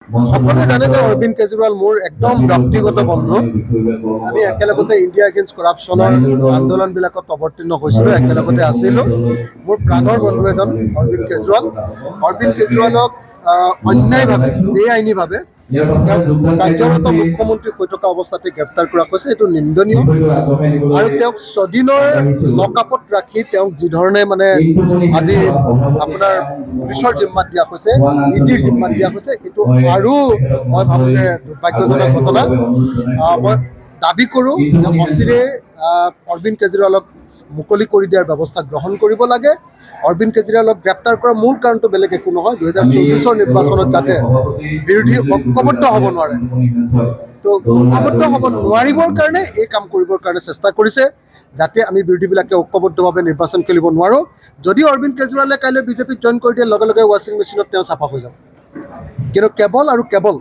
সকলোৱে জানে যে অৰবিন্দ কেজৰিৱাল মোৰ একদম ব্যক্তিগত বন্ধু। আমি একেলগতে ইণ্ডিয়া এগেইনষ্ট কৰাপশ্যনৰ আন্দোলনবিলাকত অৱতীৰ্ণ হৈছিলোঁ, একেলগতে আছিলোঁ। মোৰ প্ৰাণৰ বন্ধু এজন অৰবিন্দ কেজৰিৱাল। অৰবিন্দ কেজৰিৱালক অন্যায়ভাৱে, বেআইনীভাৱে কাৰ্যৰত মুখ্যমন্ত্ৰী হৈ থকা অৱস্থাতে গ্ৰেপ্তাৰ কৰা হৈছে, এইটো নিন্দনীয়। আৰু তেওঁক ছদিনৰ লকআপত ৰাখি তেওঁক যিধৰণে আজি আপোনাৰ পুলিচৰ জিম্মাত দিয়া হৈছে, ইডিৰ জিম্মাত দিয়া হৈছে, এইটো আৰু মই ভাবোঁ যে দুৰ্ভাগ্যজনক ঘটনা। মই দাবী কৰোঁ যে অচিৰে অৰবিন্দ কেজৰিৱালক মুকলি কৰি দিয়াৰ ব্যৱস্থা গ্ৰহণ কৰিব লাগে। অৰবিন্দ কেজৰিৱালক গ্ৰেপ্তাৰ কৰাৰ মূল কাৰণটো বেলেগ একো নহয়, 2024 নিৰ্বাচনত যাতে বিৰোধী ঐক্যবদ্ধ হ'ব নোৱাৰে, তো ঐক্যবদ্ধ হ'ব নোৱাৰিবৰ কাৰণে এই কাম কৰিবৰ কাৰণে চেষ্টা কৰিছে, যাতে আমি বিৰোধীবিলাকে ঐক্যবদ্ধভাৱে নিৰ্বাচন খেলিব নোৱাৰোঁ। যদি অৰবিন্দ কেজৰিৱালে কাইলৈ বিজেপিত জইন কৰি দিয়াৰ লগে লগে ৱাশ্বিং মেচিনত তেওঁ চাফা হৈ যাব। কিন্তু কেৱল আৰু কেৱল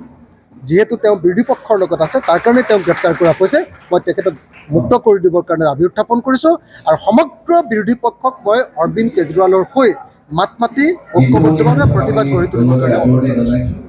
যিহেতু তেওঁ বিৰোধী পক্ষৰ লগত আছে, তাৰ কাৰণে তেওঁক গ্ৰেপ্তাৰ কৰা হৈছে। মই তেখেতক মুক্ত কৰি দিবৰ কাৰণে দাবী উত্থাপন কৰিছোঁ, আৰু সমগ্ৰ বিৰোধী পক্ষক মই অৰবিন্দ কেজৰিৱালৰ হৈ মাত মাতি ঐক্যবদ্ধভাৱে প্ৰতিবাদ গঢ়ি তুলিবৰ কাৰণে অনুৰোধ জনাইছোঁ।